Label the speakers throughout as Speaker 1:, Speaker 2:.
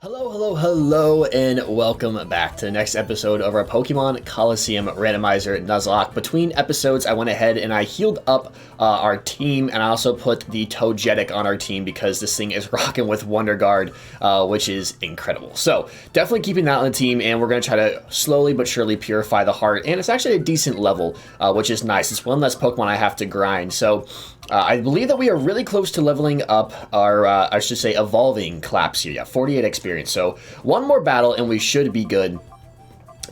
Speaker 1: Hello, and welcome back to the next episode of our Pokemon Colosseum Randomizer Nuzlocke. Between episodes, I went ahead and I healed up our team, and I also put the Togetic on our team because this thing is rocking with Wonder Guard, which is incredible. So, definitely keeping that on the team, and we're going to try to slowly but surely purify the heart, and it's actually a decent level, which is nice. It's one less Pokemon I have to grind, so I believe that we are really close to leveling up our, I should say, evolving Claps here. Yeah, 48 experience. So one more battle and we should be good.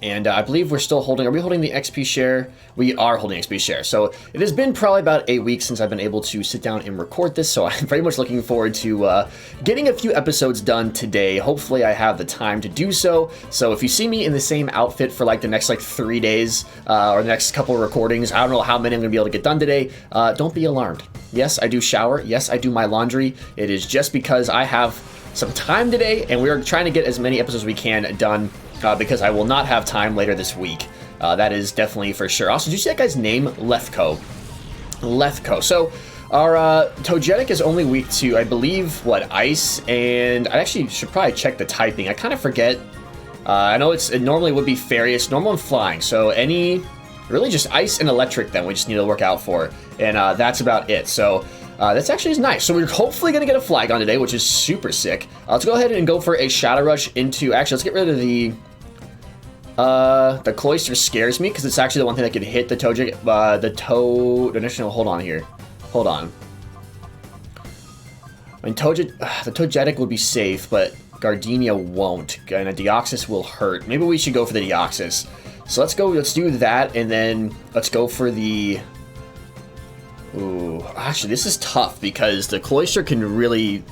Speaker 1: And I believe we're still holding, are we holding the XP share? We are holding XP share. So it has been probably about 8 weeks since I've been able to sit down and record this. So I'm very much looking forward to getting a few episodes done today. Hopefully I have the time to do so. So if you see me in the same outfit for like the next 3 days or the next couple of recordings, I don't know how many I'm going to be able to get done today. Don't be alarmed. Yes, I do shower. Yes, I do my laundry. It is just because I have some time today and we're trying to get as many episodes as we can done. Because I will not have time later this week. That is definitely for sure. Also, did you see that guy's name? Lethco. So, our Togetic is only weak to, I believe, Ice? And I actually should probably check the typing. I kind of forget. I know it normally would be Fairy. It's normal and Flying. So, really just Ice and Electric then we just need to look out for. And that's about it. So, that's actually nice. So we're hopefully going to get a Flygon today, which is super sick. Let's go ahead and go for a Shadow Rush into... Actually, let's get rid of the Cloyster scares me, because it's actually the one thing that could hit the Togetic, No, hold on here. Hold on. I mean, the Togetic would be safe, but Gardenia won't, and a Deoxys will hurt. Maybe we should go for the Deoxys. So let's do that, and then let's go for the... Ooh, actually, this is tough, because the Cloyster can really...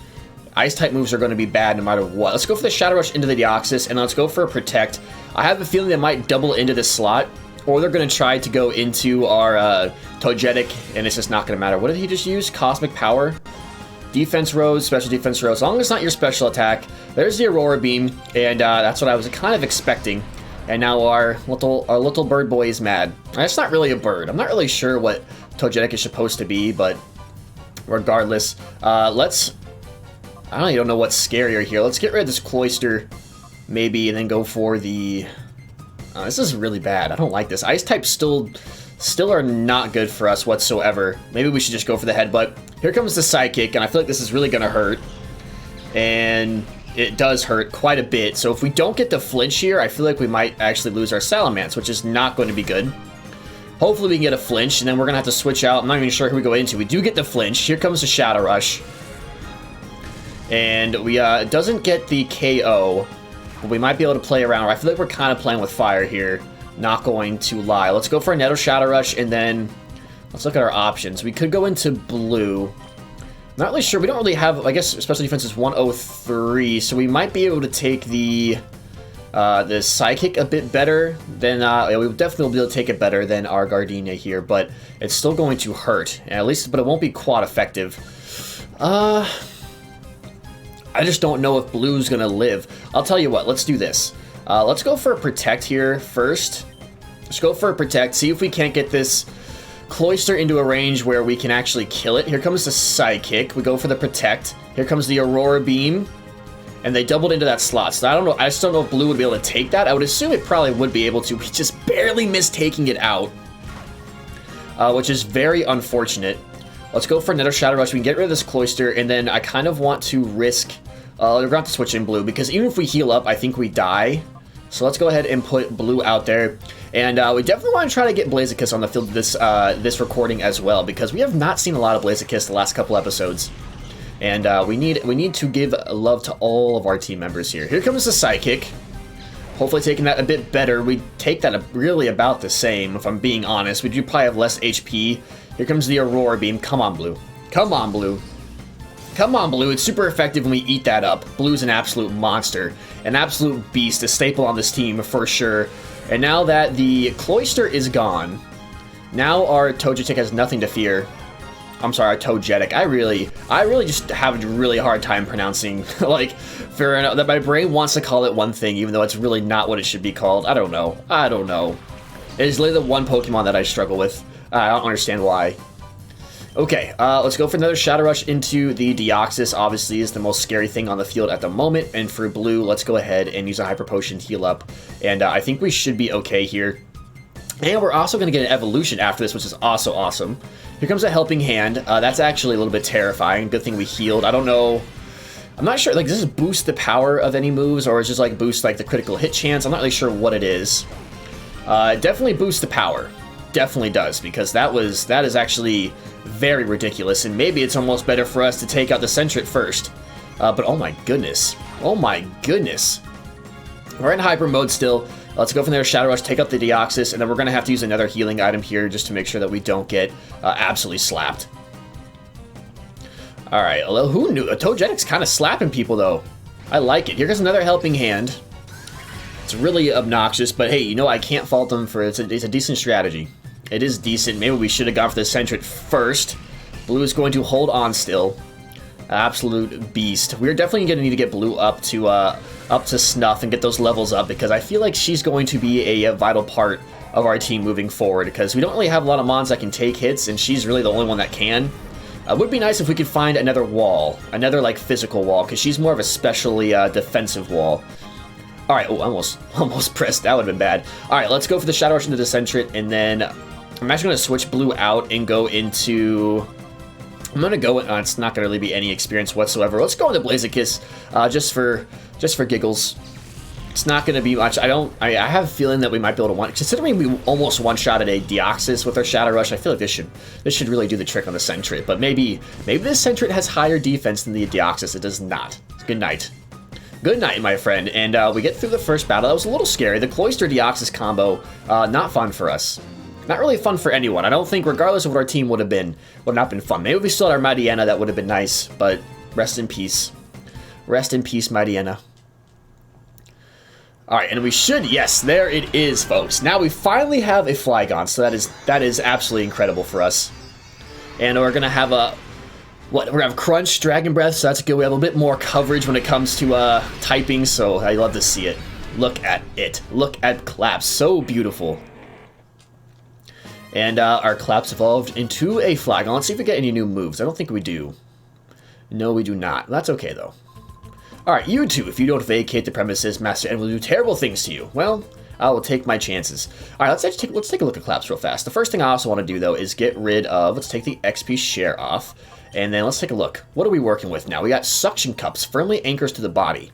Speaker 1: Ice-type moves are going to be bad no matter what. Let's go for the Shadow Rush into the Deoxys, and let's go for a Protect. I have a feeling they might double into this slot, or they're going to try to go into our Togetic, and it's just not going to matter. What did he just use? Cosmic Power? Defense Rose, Special Defense Rose. As long as it's not your special attack. There's the Aurora Beam, and that's what I was kind of expecting. And now our little bird boy is mad. That's not really a bird. I'm not really sure what Togetic is supposed to be, but regardless, I don't know what's scarier here. Let's get rid of this Cloyster, maybe, and then go for the... this is really bad. I don't like this. Ice types still are not good for us whatsoever. Maybe we should just go for the Headbutt. Here comes the Psychic, and I feel like this is really going to hurt. And it does hurt quite a bit. So if we don't get the flinch here, I feel like we might actually lose our Salamence, which is not going to be good. Hopefully we can get a flinch, and then we're going to have to switch out. I'm not even sure who we go into. We do get the flinch. Here comes the Shadow Rush. And we doesn't get the KO, but we might be able to play around. I feel like we're kind of playing with fire here. Not going to lie. Let's go for a Nettle Shadow Rush, and then let's look at our options. We could go into blue. Not really sure. We don't really have, I guess, special defense is 103, so we might be able to take the Psychic a bit better than, we definitely will be able to take it better than our Gardenia here, but it's still going to hurt, at least, but it won't be quad effective. I just don't know if blue's gonna live. I'll tell you what, let's do this. Let's go for a Protect here first. Let's go for a Protect, see if we can't get this Cloyster into a range where we can actually kill it. Here comes the Psychic. We go for the Protect. Here comes the Aurora Beam. And they doubled into that slot. So I don't know. I just don't know if blue would be able to take that. I would assume it probably would be able to. We just barely missed taking it out. Which is very unfortunate. Let's go for another Shadow Rush. We can get rid of this Cloyster, and then I kind of want to risk... we're going to have to switch in blue, because even if we heal up, I think we die. So let's go ahead and put blue out there. And we definitely want to try to get Blaziken on the field this recording as well, because we have not seen a lot of Blaziken the last couple episodes. And we need to give love to all of our team members here. Here comes the Psychic. Hopefully taking that a bit better. We take that really about the same, if I'm being honest. We do probably have less HP. Here comes the Aurora Beam. Come on, blue. Come on, blue. Come on, blue. It's super effective when we eat that up. Blue's an absolute monster. An absolute beast. A staple on this team for sure. And now that the Cloyster is gone, now our Togetic has nothing to fear. I'm sorry, Togetic. I really just have a really hard time pronouncing, that my brain wants to call it one thing, even though it's really not what it should be called. I don't know. It is literally the one Pokemon that I struggle with. I don't understand why. Okay, let's go for another Shadow Rush into the Deoxys. Obviously is the most scary thing on the field at the moment. And for blue, let's go ahead and use a Hyper Potion, heal up. And I think we should be okay here. And we're also going to get an evolution after this, which is also awesome. Here comes a Helping Hand. That's actually a little bit terrifying. Good thing we healed. I don't know. I'm not sure. Like, does this boost the power of any moves, or is it just like boost like the critical hit chance? I'm not really sure what it is. Definitely boosts the power. Definitely does, because that is actually very ridiculous, and maybe it's almost better for us to take out the Sentret first. But oh my goodness. Oh my goodness. We're in hyper mode still. Let's go from there, Shadow Rush, take out the Deoxys, and then we're going to have to use another healing item here just to make sure that we don't get absolutely slapped. Alright, well, who knew? Togetic's kind of slapping people, though. I like it. Here goes another Helping Hand. It's really obnoxious, but hey, you know, I can't fault them for it. It's a decent strategy. It is decent. Maybe we should have gone for the Sentret first. Blue is going to hold on still. Absolute beast. We're definitely going to need to get Blue up to snuff and get those levels up, because I feel like she's going to be a vital part of our team moving forward, because we don't really have a lot of mons that can take hits, and she's really the only one that can. It would be nice if we could find another wall, another like physical wall, because she's more of a specially defensive wall. Alright, oh, almost pressed. That would have been bad. Alright, let's go for the Shadow Rush into the Sentret, and then I'm actually going to switch Blue out and go into... I'm going to go... it's not going to really be any experience whatsoever. Let's go into Blaziken, just for giggles. It's not going to be much. I have a feeling that we might be able to one... Considering we almost one-shotted a Deoxys with our Shadow Rush, I feel like this should really do the trick on the Sentret. But maybe this Sentret has higher defense than the Deoxys. It does not. Good night. Good night, my friend. And we get through the first battle. That was a little scary. The Cloyster Deoxys combo, not fun for us. Not really fun for anyone. I don't think, regardless of what our team would not been fun. Maybe if we still had our Mightyena, that would have been nice. But rest in peace. Rest in peace, Mightyena. Alright, and we should, yes, there it is, folks. Now we finally have a Flygon, so that is absolutely incredible for us. And we're gonna have we're gonna have Crunch, Dragon Breath, so that's good. We have a bit more coverage when it comes to typing, so I love to see it. Look at it. Look at Claps. So beautiful. And our Claps evolved into a Flygon. Let's see if we get any new moves. I don't think we do. No, we do not. That's okay, though. Alright, you two, if you don't vacate the premises, Master N will do terrible things to you. Well, I will take my chances. Alright, let's take a look at Claps real fast. The first thing I also want to do, though, is get rid of... Let's take the XP share off. And then let's take a look. What are we working with now? We got Suction Cups, firmly anchors to the body.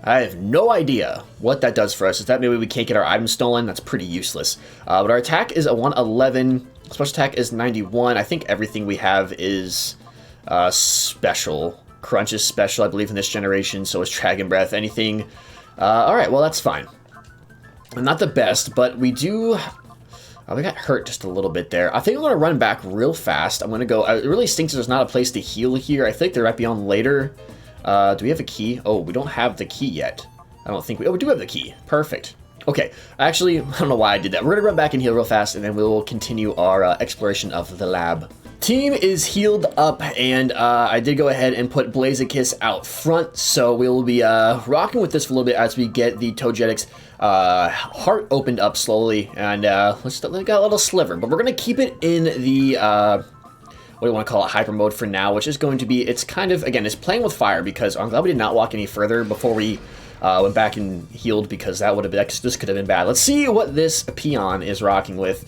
Speaker 1: I have no idea what that does for us. Is that maybe we can't get our items stolen? That's pretty useless. But our attack is a 111. Special attack is 91. I think everything we have is special. Crunch is special, I believe, in this generation. So is Dragon Breath. Anything. Alright, well, that's fine. Not the best, but we do... we got hurt just a little bit there. I think I'm going to run back real fast. I'm going to go... It really stinks there's not a place to heal here. I think there might be on later. Do we have a key? Oh, we don't have the key yet. I don't think we... Oh, we do have the key. Perfect. Okay. Actually, I don't know why I did that. We're going to run back and heal real fast, and then we will continue our exploration of the lab. Team is healed up, and I did go ahead and put Blaziken out front, so we will be rocking with this for a little bit as we get the Togetic's heart opened up slowly, and we got a little sliver, but we're going to keep it in the, what do you want to call it, hyper mode for now, which is going to be, it's kind of, again, it's playing with fire, because I'm glad we did not walk any further before we went back and healed, because that would have been, this could have been bad. Let's see what this peon is rocking with.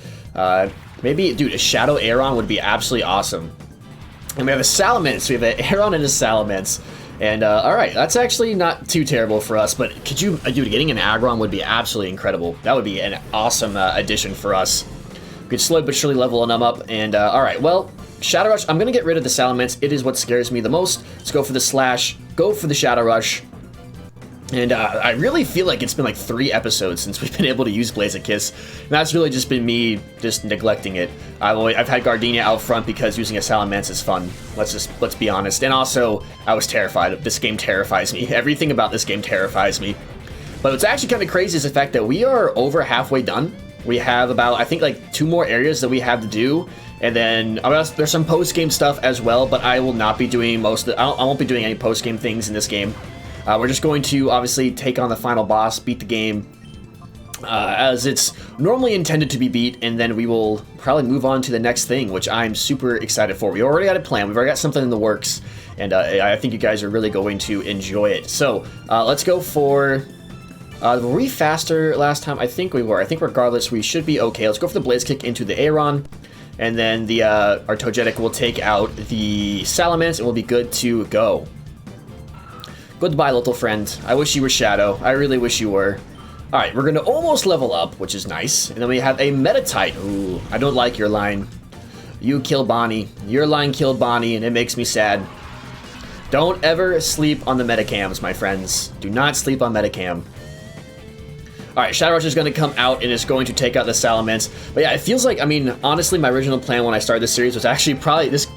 Speaker 1: Maybe, dude, a Shadow Aeron would be absolutely awesome. And we have a Salamence. We have an Aeron and a Salamence. And, alright, that's actually not too terrible for us, but could you, dude, getting an Aggron would be absolutely incredible. That would be an awesome addition for us. We could slowly but surely level them up, and, alright, well, Shadow Rush, I'm gonna get rid of the Salamence. It is what scares me the most. Let's go for the Slash, go for the Shadow Rush. And I really feel like it's been like 3 episodes since we've been able to use Blaziken. And that's really just been me just neglecting it. I've had Gardenia out front because using a Salamence is fun. Let's be honest. And also, I was terrified. This game terrifies me. Everything about this game terrifies me. But what's actually kind of crazy is the fact that we are over halfway done. We have about, I think, like 2 more areas that we have to do. And then there's some post-game stuff as well, but I will not be doing I won't be doing any post-game things in this game. We're just going to, obviously, take on the final boss, beat the game, as it's normally intended to be beat, and then we will probably move on to the next thing, which I'm super excited for. We already had a plan. We've already got something in the works, and I think you guys are really going to enjoy it. So let's go for... were we faster last time? I think we were. I think regardless, we should be okay. Let's go for the Blaze Kick into the Aeron, and then the our Togetic will take out the Salamence, and we'll be good to go. Goodbye, little friend. I wish you were Shadow. I really wish you were. Alright, we're going to almost level up, which is nice. And then we have a Meditite. Ooh, I don't like your line. You kill Bonnie. Your line killed Bonnie, and it makes me sad. Don't ever sleep on the Metacams, my friends. Do not sleep on Metacam. Alright, Shadow Rush is going to come out and it's going to take out the Salamence. But yeah, it feels like, I mean, honestly, my original plan when I started this series was actually probably this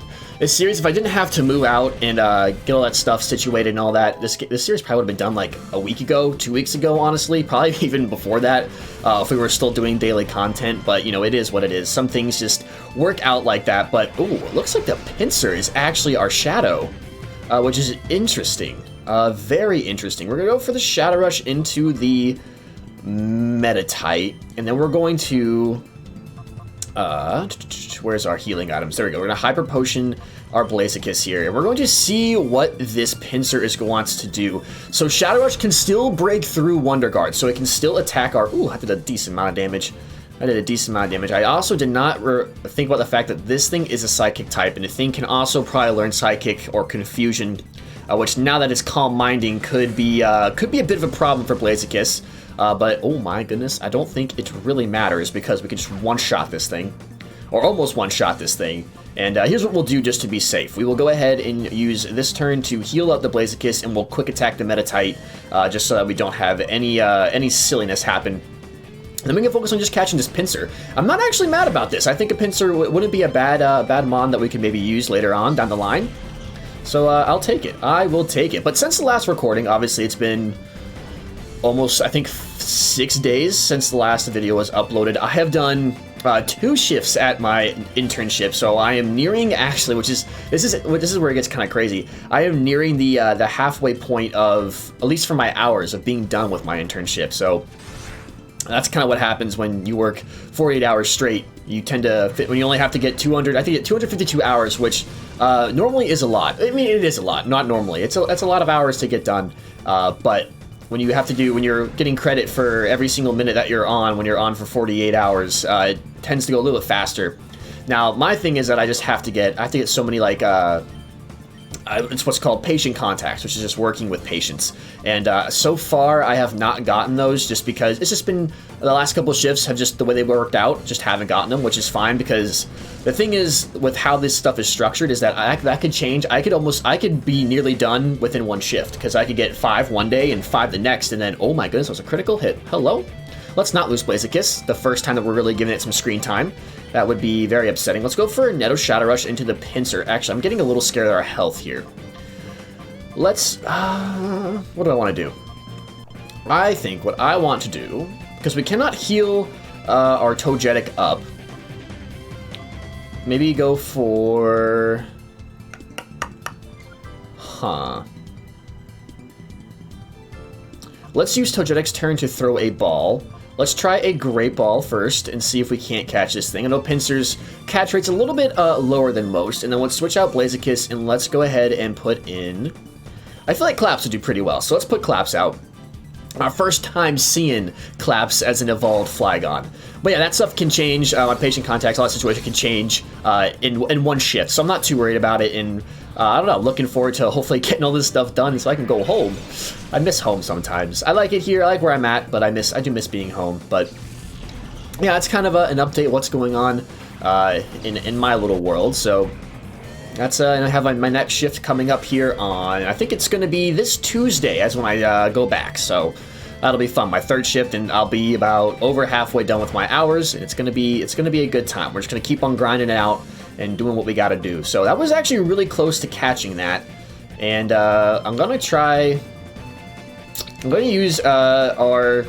Speaker 1: series, if I didn't have to move out and get all that stuff situated and all that, this series probably would have been done like a week ago, 2 weeks ago, honestly. Probably even before that, if we were still doing daily content. But, you know, it is what it is. Some things just work out like that. But, ooh, it looks like the Pinsir is actually our Shadow, which is interesting. Very interesting. We're going to go for the Shadow Rush into the Meditite, and then we're going to... where's our healing items? There we go. We're going to Hyper Potion our Blaziken here, and we're going to see what this Pinsir wants to do. So Shadow Rush can still break through Wonder Guard, so it can still attack our... Ooh, I did a decent amount of damage. I also did not think about the fact that this thing is a Psychic type, and the thing can also probably learn Psychic or Confusion, which now that it's Calm Minding could be a bit of a problem for Blaziken. But, oh my goodness, I don't think it really matters because we can just one-shot this thing. Or almost one-shot this thing. And here's what we'll do just to be safe. We will go ahead and use this turn to heal up the Blaziken, and we'll quick attack the Meditite, just so that we don't have any silliness happen. And then we can focus on just catching this Pinsir. I'm not actually mad about this. I think a Pinsir wouldn't be a bad mon that we could maybe use later on down the line. So I'll take it. I will take it. But since the last recording, obviously it's been... almost, I think, 6 days since the last video was uploaded. I have done 2 shifts at my internship, so I am nearing, actually, this is where it gets kind of crazy. I am nearing the halfway point of, at least for my hours, of being done with my internship. So that's kind of what happens when you work 48 hours straight. You tend to fit, when you only have to get 252 hours, which normally is a lot. I mean, it is a lot, not normally. It's a lot of hours to get done, but when you're getting credit for every single minute that you're on, when you're on for 48 hours, it tends to go a little bit faster. Now, my thing is that I have to get so many, like, it's what's called patient contacts, which is just working with patients. And so far, I have not gotten those just because it's just been, the last couple of shifts have just, the way they worked out, just haven't gotten them, which is fine because the thing is, with how this stuff is structured, is that that could change. I could be nearly done within one shift because I could get 5 one day and 5 the next, and then, oh my goodness, that was a critical hit. Hello? Let's not lose Blaziken, the first time that we're really giving it some screen time. That would be very upsetting. Let's go for a Netto Shadow Rush into the Pinsir. Actually, I'm getting a little scared of our health here. Let's... what do I want to do? I think what I want to do, because we cannot heal our Togetic up, maybe go for... Let's use Togetic's turn to throw a ball. Let's try a Great Ball first and see if we can't catch this thing. I know Pinsir's catch rate's a little bit lower than most, and then let's switch out Blaziken and let's go ahead and put in... I feel like Claps would do pretty well, so let's put Claps out. Our first time seeing Claps as an evolved Flygon. But yeah, that stuff can change. My patient contacts, all that situation can change in one shift, so I'm not too worried about it. And I don't know, looking forward to hopefully getting all this stuff done so I can go home. I miss home sometimes. I like it here, I like where I'm at, but I do miss being home. But yeah, it's kind of an update of what's going on in my little world. So that's and I have my next shift coming up here on, I think it's going to be this Tuesday as when I go back. So that'll be fun. My third shift, and I'll be about over halfway done with my hours. And it's gonna be a good time. We're just gonna keep on grinding it out and doing what we got to do. So that was actually really close to catching that, and I'm gonna use our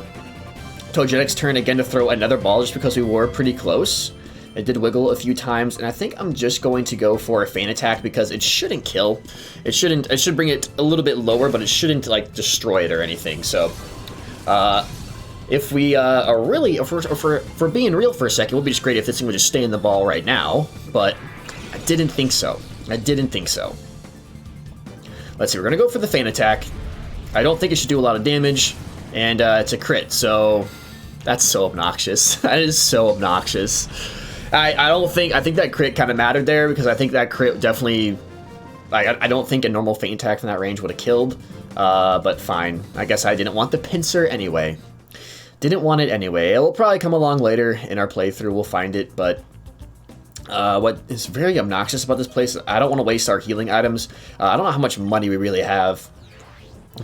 Speaker 1: Togetic's turn again to throw another ball, just because we were pretty close. It did wiggle a few times, and I think I'm just going to go for a Feint Attack because it shouldn't kill. It should bring it a little bit lower, but it shouldn't like destroy it or anything. So if we are really, if we're being real for a second, it would be just great if this thing would just stay in the ball right now, but I didn't think so. I didn't think so. Let's see, we're going to go for the feint attack. I don't think it should do a lot of damage, and it's a crit, so that's so obnoxious. That is so obnoxious. I think that crit kind of mattered there, because I think that crit definitely, I don't think a normal feint attack from that range would have killed, but fine. I guess I didn't want the pincer anyway. Didn't want it anyway. It will probably come along later in our playthrough, we'll find it, but what is very obnoxious about this place, I don't want to waste our healing items. I don't know how much money we really have,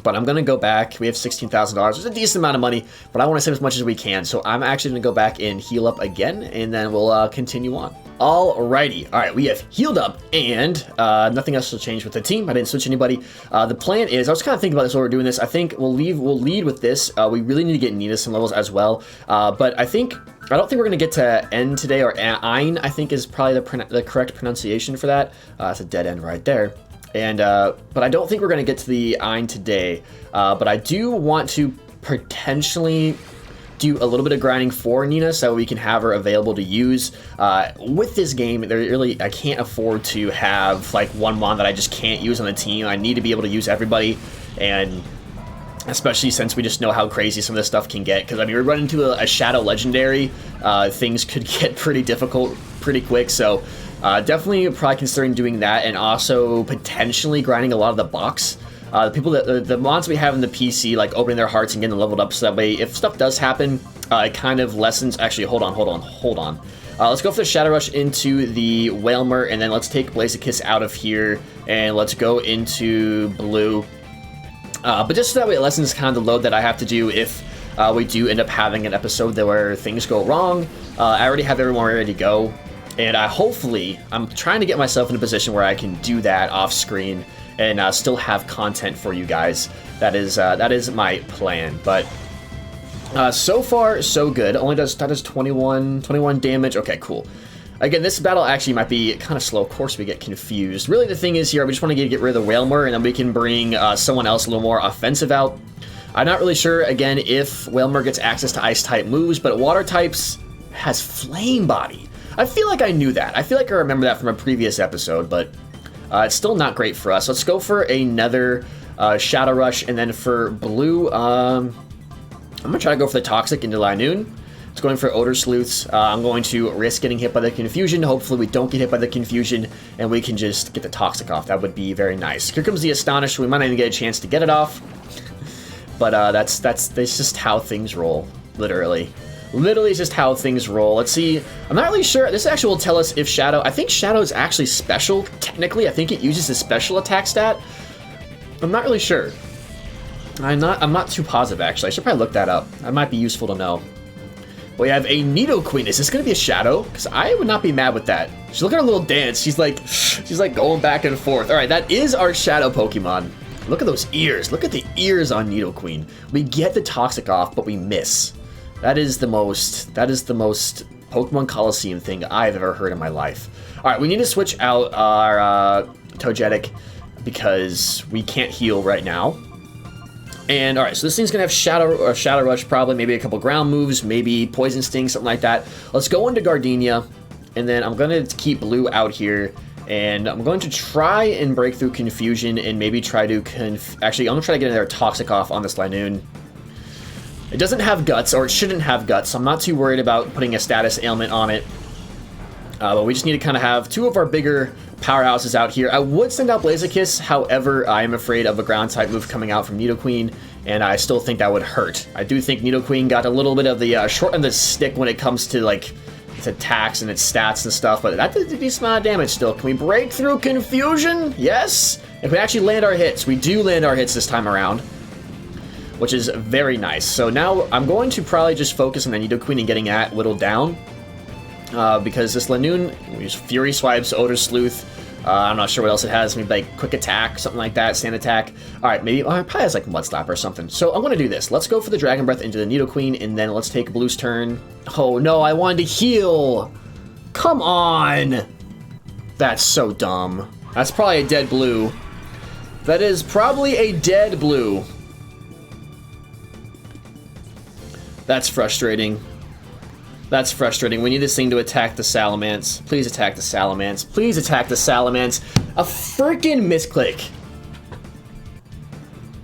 Speaker 1: but I'm going to go back. We have $16,000. It's a decent amount of money, but I want to save as much as we can. So I'm actually going to go back and heal up again, and then we'll continue on. Alrighty. All right, we have healed up, and nothing else will change with the team. I didn't switch anybody. The plan is, I was kind of thinking about this while we're doing this. I think we'll lead with this. We really need to get Nina some levels as well. But I don't think we're going to get to end today, or Ein, I think is probably the correct pronunciation for that. It's a dead end right there. And but I don't think we're going to get to the Ein today. But I do want to potentially do a little bit of grinding for Nina so we can have her available to use. With this game, I can't afford to have like one mon that I just can't use on the team. I need to be able to use everybody, and especially since we just know how crazy some of this stuff can get. Because, I mean, we run into a Shadow Legendary, things could get pretty difficult pretty quick. So, definitely probably considering doing that, and also potentially grinding a lot of the box. The mods we have in the PC, like opening their hearts and getting them leveled up, so that way, if stuff does happen, it kind of lessens. Actually, hold on. Let's go for the Shadow Rush into the Whalmer, and then let's take Blaziken out of here, and let's go into Blue. But just so that way it lessens kind of the load that I have to do if we do end up having an episode where things go wrong. I already have everyone ready to go, and hopefully I'm trying to get myself in a position where I can do that off screen and still have content for you guys. That is my plan. But so far so good. That does 21 damage. Okay, cool. Again, this battle actually might be kind of slow. Of course, we get confused. Really, the thing is here, we just want to get rid of the Whalmer, and then we can bring someone else a little more offensive out. I'm not really sure, again, if Whalmer gets access to Ice-type moves, but Water types has Flame Body. I feel like I knew that. I feel like I remember that from a previous episode, but it's still not great for us. Let's go for another Shadow Rush, and then for Blue, I'm going to try to go for the Toxic into Linoon. It's going for Odor Sleuths. I'm going to risk getting hit by the Confusion. Hopefully we don't get hit by the Confusion, and we can just get the Toxic off. That would be very nice. Here comes the Astonish. We might not even get a chance to get it off. But that's just how things roll, literally. Literally just how things roll. Let's see. I'm not really sure. This actually will tell us if Shadow... I think Shadow is actually special, technically. I think it uses a special attack stat. I'm not really sure. I'm not too positive, actually. I should probably look that up. That might be useful to know. We have a Nidoqueen. Is this going to be a Shadow? Because I would not be mad with that. She's looking at her little dance. She's like going back and forth. All right, that is our Shadow Pokemon. Look at those ears. Look at the ears on Nidoqueen. We get the Toxic off, but we miss. That is the most Pokemon Colosseum thing I've ever heard in my life. All right, we need to switch out our Togetic because we can't heal right now. And all right, so this thing's gonna have Shadow Rush, probably, maybe a couple ground moves, maybe Poison Sting, something like that. Let's go into Gardenia, and then I'm gonna keep Blue out here, and I'm going to try and break through Confusion, and maybe try to actually, I'm gonna try to get another Toxic off on this Linoon. It doesn't have Guts, or it shouldn't have Guts, so I'm not too worried about putting a status ailment on it. But we just need to kind of have two of our bigger powerhouses out here. I would send out Blaziken, however, I am afraid of a ground-type move coming out from Nidoqueen, and I still think that would hurt. I do think Nidoqueen got a little bit of the short end of the stick when it comes to, like, its attacks and its stats and stuff, but that did a decent amount of damage still. Can we break through Confusion? Yes! If we actually land our hits, we do land our hits this time around, which is very nice. So now I'm going to probably just focus on the Nidoqueen and getting that whittled down. Because this Linoon, we use Fury Swipes, Odor Sleuth, I'm not sure what else it has, maybe like Quick Attack, something like that, Stand Attack. Alright, maybe, it probably has like Mud Slap or something. So I'm going to do this. Let's go for the Dragon Breath into the Nidoqueen, and then let's take Blue's turn. Oh no, I wanted to heal! Come on! That's so dumb. That's probably a dead Blue. That is probably a dead Blue. That's frustrating. That's frustrating. We need this thing to attack the Salamence. Please attack the Salamence. Please attack the Salamence. A freaking misclick.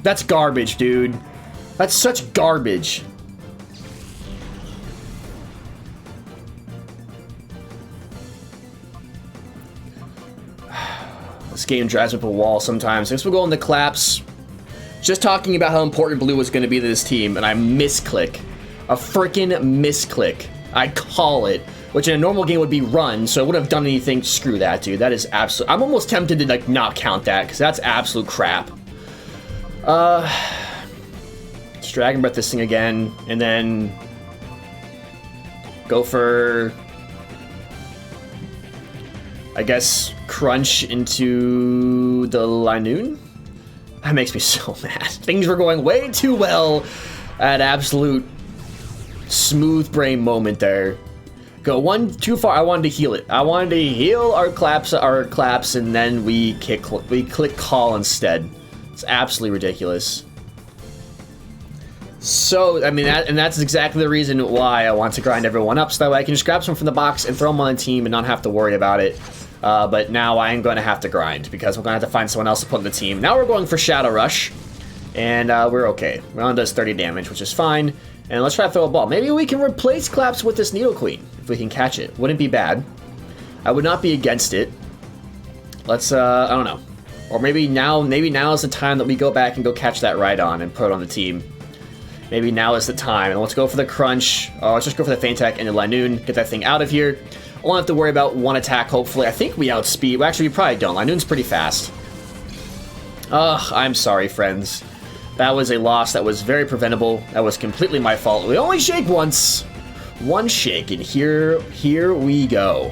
Speaker 1: That's garbage, dude. That's such garbage. This game drives up a wall sometimes. I guess we'll go on the collapse. Just talking about how important blue was going to be to this team, and I misclick. A freaking misclick. I call it. Which in a normal game would be run, so I wouldn't have done anything. Screw that, dude. That is absolute. I'm almost tempted to like not count that, because that's absolute crap. Let's Dragon Breath this thing again, and then go for, I guess, Crunch into the Linoon? That makes me so mad. Things were going way too well at absolute smooth brain moment there. Go one too far. I wanted to heal it. I wanted to heal our claps, and then we click call instead. It's absolutely ridiculous. So, I mean, that's exactly the reason why I want to grind everyone up, so that way I can just grab some from the box and throw them on the team and not have to worry about it. But now I am going to have to grind, because we're going to have to find someone else to put in the team. Now we're going for Shadow Rush, and we're okay. Round does 30 damage, which is fine. And let's try to throw a ball. Maybe we can replace Claps with this Nidoqueen, if we can catch it. Wouldn't be bad. I would not be against it. Let's, I don't know. Or maybe now is the time that we go back and go catch that Rhydon and put it on the team. Maybe now is the time. And let's go for the Crunch. Oh, let's just go for the Feint Attack and the Linoon. Get that thing out of here. I won't have to worry about one attack, hopefully. I think we outspeed. Well, actually, we probably don't. Linoon's pretty fast. Ugh, I'm sorry, friends. That was a loss that was very preventable. That was completely my fault. We only shake once. One shake, and here we go.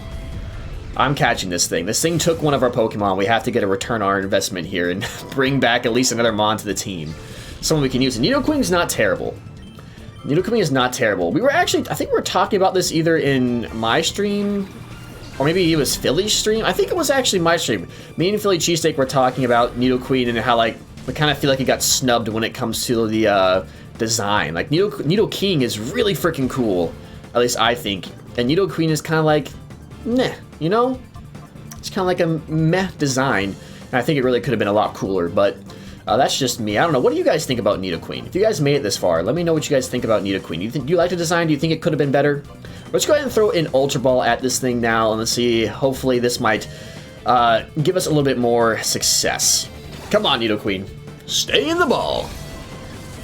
Speaker 1: I'm catching this thing. This thing took one of our Pokemon. We have to get a return on our investment here and bring back at least another Mon to the team. Someone we can use. And Nidoqueen is not terrible. Nidoqueen is not terrible. We were actually, I think we were talking about this either in my stream, or maybe it was Philly's stream. I think it was actually my stream. Me and Philly Cheesesteak were talking about Nidoqueen and how, like, we kind of feel like it got snubbed when it comes to the design. Like, Nidoking is really freaking cool. At least I think. And Nidoqueen is kind of like, meh, you know? It's kind of like a meh design. And I think it really could have been a lot cooler, but that's just me. I don't know. What do you guys think about Nidoqueen? If you guys made it this far, let me know what you guys think about Nidoqueen. Do you like the design? Do you think it could have been better? Let's go ahead and throw an Ultra Ball at this thing now, and let's see. Hopefully this might give us a little bit more success. Come on, Nidoqueen. Stay in the ball.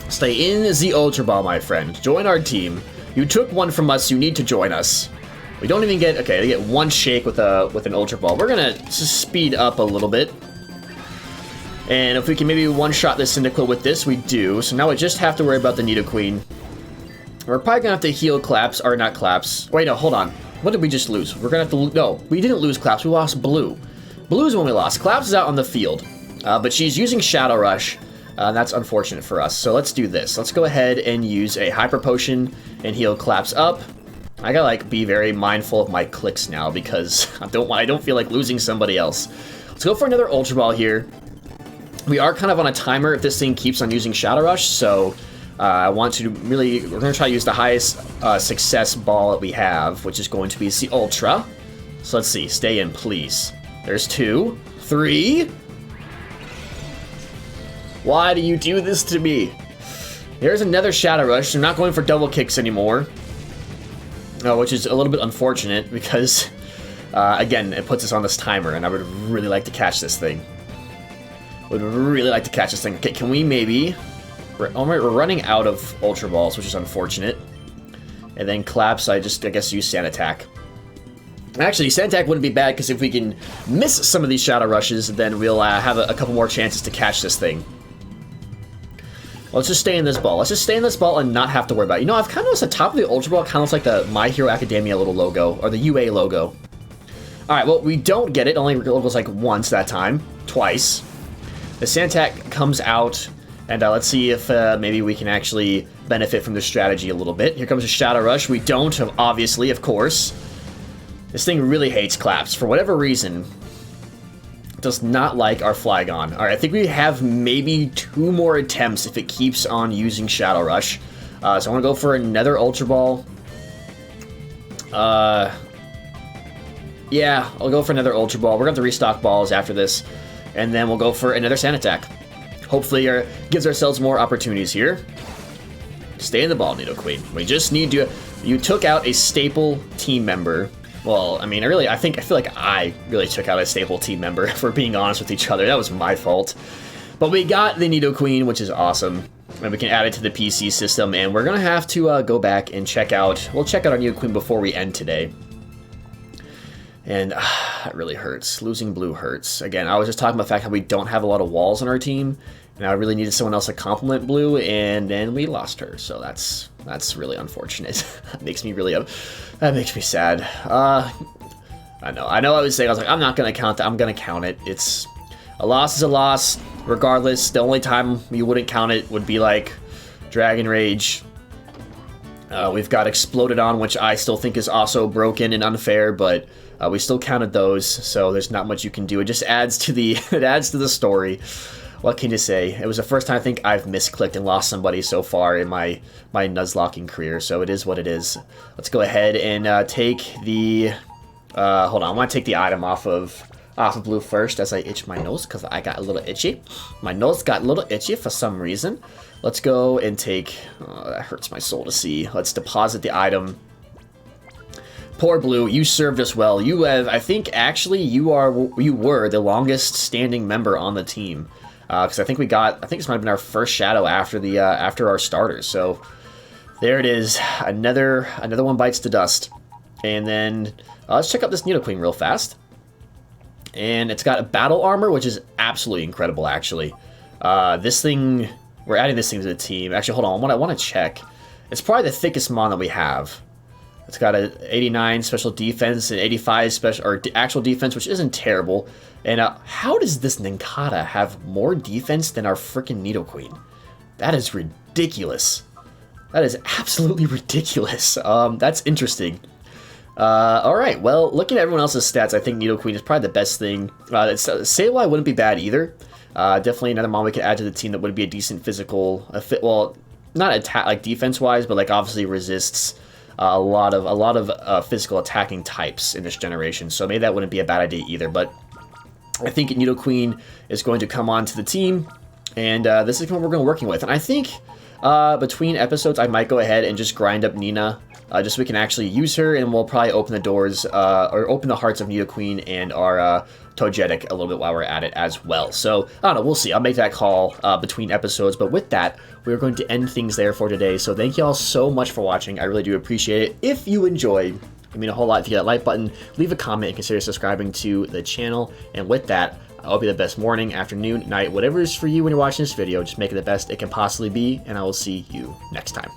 Speaker 1: Stay in the Ultra Ball, my friend. Join our team. You took one from us. You need to join us. We don't even get... Okay, they get one shake with an Ultra Ball. We're going to just speed up a little bit. And if we can maybe one-shot this Cyndaquil with this, we do. So now we just have to worry about the Nidoqueen. We're probably going to have to heal Claps, or not Claps. Wait, no, hold on. What did we just lose? We're going to have to... No, we didn't lose Claps. We lost Blue. Blue's when we lost. Claps is out on the field. But she's using Shadow Rush. That's unfortunate for us. So let's do this. Let's go ahead and use a Hyper Potion and heal Claps up. I gotta, like, be very mindful of my clicks now, because I don't feel like losing somebody else. Let's go for another Ultra Ball here. We are kind of on a timer if this thing keeps on using Shadow Rush, so I want to really... We're going to try to use the highest success ball that we have, which is going to be the Ultra. So let's see. Stay in, please. There's 2, 3... Why do you do this to me? There's another Shadow Rush. I'm not going for double kicks anymore. Which is a little bit unfortunate because, again, it puts us on this timer, and I would really like to catch this thing. Would really like to catch this thing. Okay, can we maybe... We're running out of Ultra Balls, which is unfortunate. And then Claps, I guess use Sand Attack. Actually, Sand Attack wouldn't be bad, because if we can miss some of these Shadow Rushes, then we'll have a couple more chances to catch this thing. Let's just stay in this ball. Let's just stay in this ball and not have to worry about it. You know, I've kind of noticed the top of the Ultra Ball kind of looks like the My Hero Academia little logo, or the UA logo. Alright, well, we don't get it. It only looks like once that time. Twice. The Sand Attack comes out, and let's see if maybe we can actually benefit from this strategy a little bit. Here comes a Shadow Rush. We don't, obviously, of course. This thing really hates Claps. For whatever reason, does not like our Flygon. Alright, I think we have maybe 2 more attempts if it keeps on using Shadow Rush. So I want to go for another Ultra Ball. Yeah, I'll go for another Ultra Ball. We're going to have to restock balls after this. And then we'll go for another Sand Attack. Hopefully gives ourselves more opportunities here. Stay in the ball, Nidoqueen. We just need to... You took out a staple team member. Well, I mean, I feel like I really took out a staple team member, if we're being honest with each other. That was my fault. But we got the Nidoqueen, which is awesome. And we can add it to the PC system. And we're going to have to go back and check out... We'll check out our Nidoqueen before we end today. And it really hurts. Losing blue hurts. Again, I was just talking about the fact how we don't have a lot of walls on our team. And I really needed someone else to complement blue, and then we lost her. So that's really unfortunate. That makes me sad. I know I was saying, I was like, I'm not going to count that. I'm going to count it. It's a loss is a loss. Regardless, the only time you wouldn't count it would be like Dragon Rage. We've got Exploded On, which I still think is also broken and unfair, but we still counted those, so there's not much you can do. It just adds to the story. What can you say? It was the first time I think I've misclicked and lost somebody so far in my Nuzlocking career, so it is what it is. Let's go ahead and take the... hold on, I want to take the item off of blue first as I itch my nose, because I got a little itchy. My nose got a little itchy for some reason. Let's go and take... Oh, that hurts my soul to see. Let's deposit the item. Poor Blue, you served us well. You have, I think, actually, you were the longest standing member on the team. Because I think this might have been our first shadow after our starters. So there it is. Another one bites the dust. And then let's check out this Nidoqueen real fast. And it's got a battle armor, which is absolutely incredible, actually. This thing, we're adding this thing to the team. Actually, hold on, I want to check. It's probably the thickest mon that we have. It's got a 89 special defense and 85 actual defense, which isn't terrible. And how does this Nincada have more defense than our freaking Nidoqueen? That is ridiculous. That is absolutely ridiculous. That's interesting. Alright, well, looking at everyone else's stats, I think Nidoqueen is probably the best thing. Sableye wouldn't be bad either. Definitely another mon we could add to the team that would be a decent physical... well, not attack like defense-wise, but like obviously resists... a lot of physical attacking types in this generation, so maybe that wouldn't be a bad idea either. But I think Nidoqueen is going to come onto the team, and this is what we're going to be working with. And I think between episodes, I might go ahead and just grind up Nina, just so we can actually use her, and we'll probably open the doors, or open the hearts of Nidoqueen and our Togetic a little bit while we're at it as well. So, I don't know, we'll see. I'll make that call between episodes, but with that, we're going to end things there for today. So thank you all so much for watching. I really do appreciate it. If you enjoyed, I mean a whole lot. If you hit that like button, leave a comment, and consider subscribing to the channel. And with that, I hope you have the best morning, afternoon, night, whatever is for you when you're watching this video. Just make it the best it can possibly be, and I will see you next time.